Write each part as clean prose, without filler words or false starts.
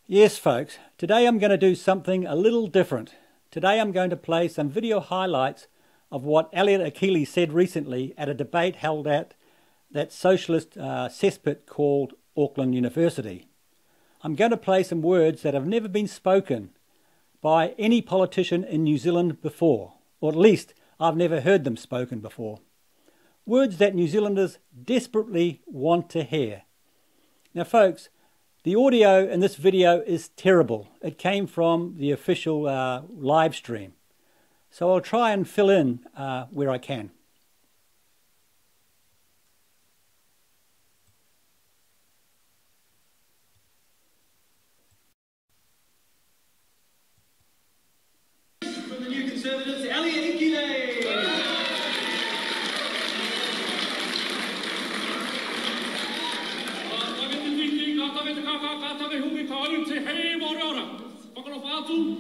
Yes, folks, today I'm going to do something a little different. Today I'm going to play some video highlights of what Elliot Achilles said recently at a debate held at that socialist cesspit called Auckland University. I'm going to play some words that have never been spoken by any politician in New Zealand before, or at least I've never heard them spoken before. Words that New Zealanders desperately want to hear. Now folks, the audio in this video is terrible. It came from the official live stream. So I'll try and fill in where I can. From the New Conservatives, Elliot Achilles.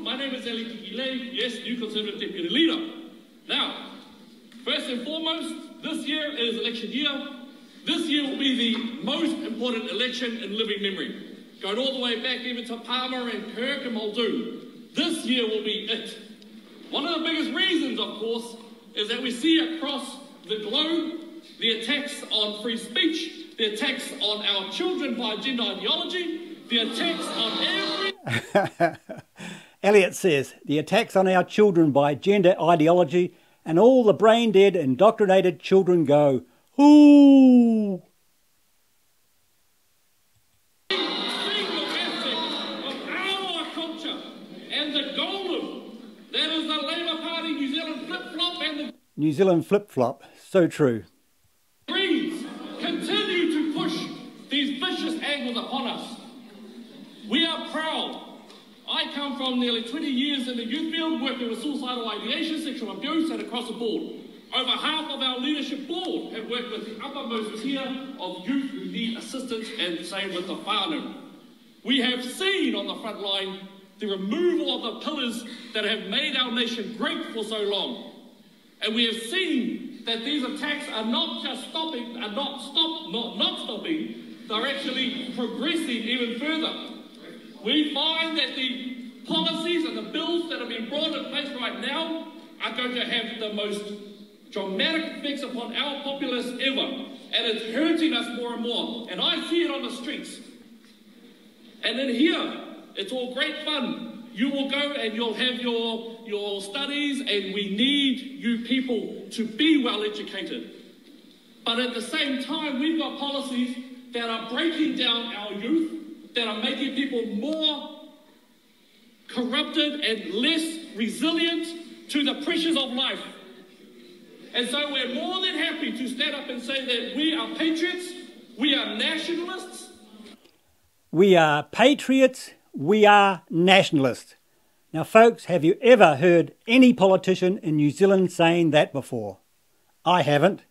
My name is Elliot Achilles, yes, New Conservative Deputy Leader. Now, first and foremost, this year is election year. This year will be the most important election in living memory. Going all the way back even to Palmer and Kirk and Muldoon. This year will be it. One of the biggest reasons, of course, is that we see across the globe the attacks on free speech, the attacks on our children by gender ideology, the attacks on every... Elliot says, the attacks on our children by gender ideology, and all the brain-dead, indoctrinated children go, ooh! Single aspect of our culture and the golem, that is the Labour Party New Zealand flip-flop and the New Zealand flip-flop, so true. Greens continue to push these vicious angles upon us. We are proud. I come from nearly 20 years in the youth field working with suicidal ideation, sexual abuse and across the board. Over half of our leadership board have worked with the uppermost tier of youth who need assistance, and same with the whānau. We have seen on the front line the removal of the pillars that have made our nation great for so long. And we have seen that these attacks are not just stopping, not stopping, they're actually progressing even further. We find that the policies and the bills that have been brought in place right now are going to have the most dramatic effects upon our populace ever. And it's hurting us more and more. And I see it on the streets. And in here, it's all great fun. You will go and you'll have your studies, and we need you people to be well educated. But at the same time, we've got policies that are breaking down our youth, that are making people more corrupted and less resilient to the pressures of life. And so we're more than happy to stand up and say that we are patriots, we are nationalists. We are patriots, we are nationalists. Now folks, have you ever heard any politician in New Zealand saying that before? I haven't.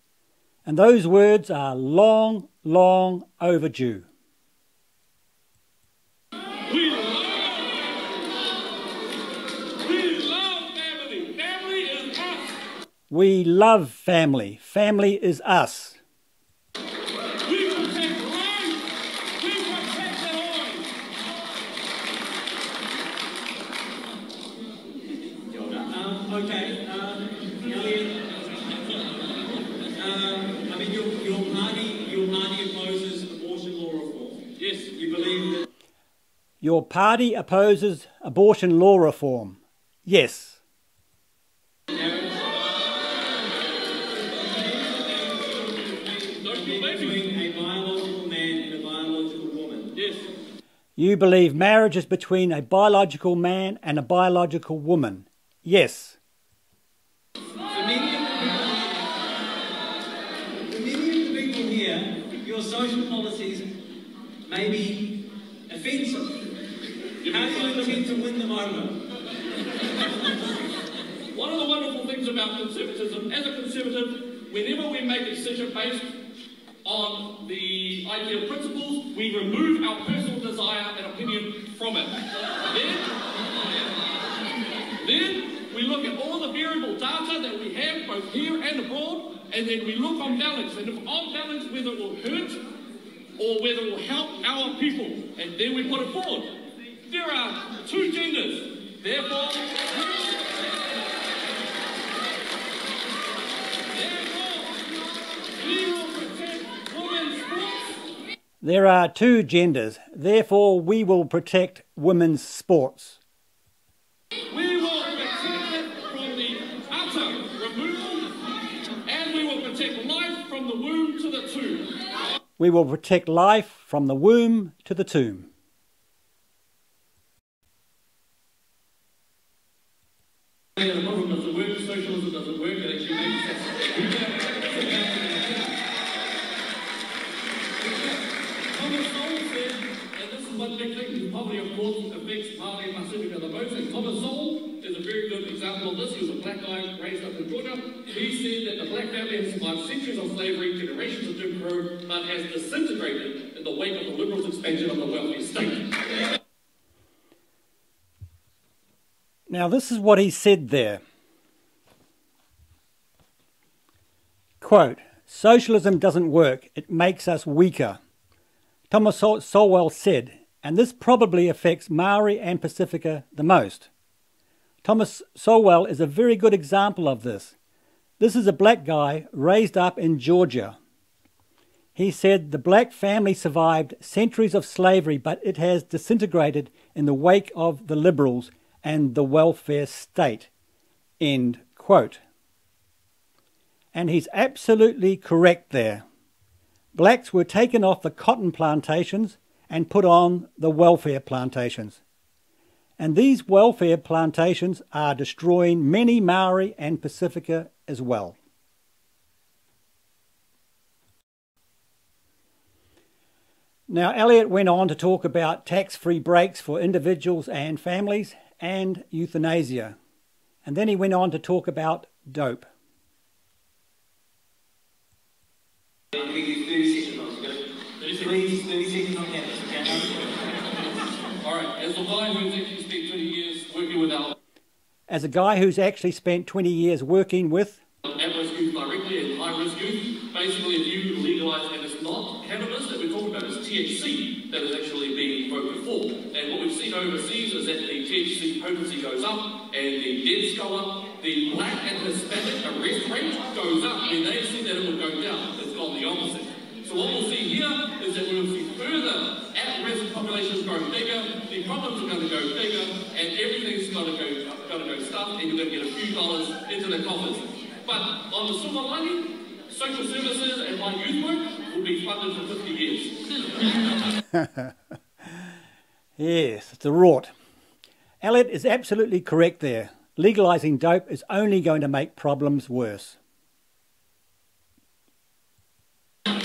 And those words are long, long overdue. We love family. Family is us. We love family. Family is us. We protect life. We protect the lives. Okay, Elliot. I mean, your party opposes abortion law reform. Yes. You believe that. Your party opposes abortion law reform. Yes. Between a biological man and a biological woman. Yes. You believe marriage is between a biological man and a biological woman. Yes. For many of the people here, your social policies may be offensive. How do you intend to win them over? One of the wonderful things about conservatism, as a conservative, whenever we make a decision based on the ideal principles, we remove our personal desire and opinion from it. Then we look at all the variable data that we have, both here and abroad, and then we look on balance. And if on balance, whether it will hurt or whether it will help our people, and then we put it forward. There are two genders. Therefore, we will protect women's sports. There are two genders. Therefore, we will protect women's sports. We will protect it from the utter removal, and we will protect life from the womb to the tomb. We will protect life from the womb to the tomb. The problem is the word socialism doesn't work. It actually makes sense. Thomas Sowell said, and this is one big thing, poverty of course affects Māori and Pacifica the most, and Thomas Sowell is a very good example of this. He was a black guy raised up in Georgia. He said that the black family has survived centuries of slavery, generations of Jim Crow, but has disintegrated in the wake of the Liberals' expansion of the welfare state. Now this is what he said there. Quote, "Socialism doesn't work, it makes us weaker." Thomas Sowell said, and this probably affects Maori and Pacifica the most. Thomas Sowell is a very good example of this. This is a black guy raised up in Georgia. He said the black family survived centuries of slavery, but it has disintegrated in the wake of the Liberals and the welfare state. End quote. And he's absolutely correct there. Blacks were taken off the cotton plantations and put on the welfare plantations. And these welfare plantations are destroying many Maori and Pacifica as well. Now, Elliot went on to talk about tax-free breaks for individuals and families and euthanasia. And then he went on to talk about dope. As a guy who's actually spent 20 years working with at-risk youth directly and high-risk youth, basically if you legalise, and it's not cannabis that we're talking about, it's THC that is actually being voted for. And what we've seen overseas is that the THC potency goes up and the deaths go up. The black and Hispanic arrest rate goes up. When they see that it would go down, it's gone the opposite. So what we'll see here is that we'll see further at-risk populations growing bigger, the problems are going to go bigger, and everything's going to go stuffed, and you're going to get a few dollars into the coffers. But on the silver lining, social services and my youth work will be funded for 50 years. Yes, it's a rort. Elliot is absolutely correct there. Legalising dope is only going to make problems worse. 30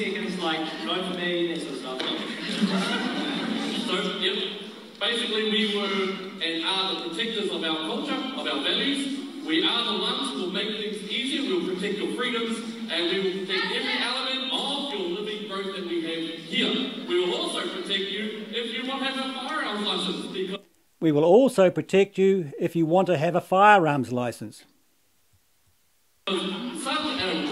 seconds, like, vote for me, that sort of stuff. So, yep, basically we were and are the protectors of our culture, of our values. We are the ones who will make things easier, we will protect your freedoms, and we will protect every element of your living growth that we have here. We will also protect you if you want to have a firearms license. Because we will also protect you if you want to have a firearms license. Such a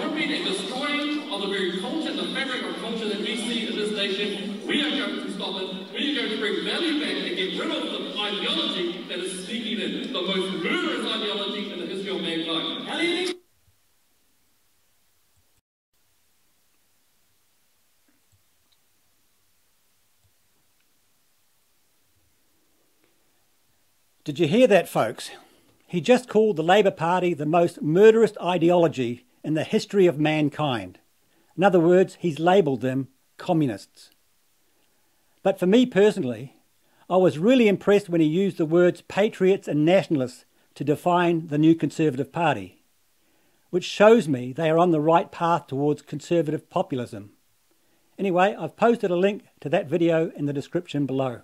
ripping and destroying of the very culture and the fabric of culture that we see in this nation, we are going to stop it. We are going to bring value back and get rid of the ideology that is sneaking in, the most murderous ideology in the history of mankind. Did you hear that, folks? He just called the Labour Party the most murderous ideology in the history of mankind. In other words, he's labelled them communists. But for me personally, I was really impressed when he used the words patriots and nationalists to define the new Conservative Party, which shows me they are on the right path towards conservative populism. Anyway, I've posted a link to that video in the description below.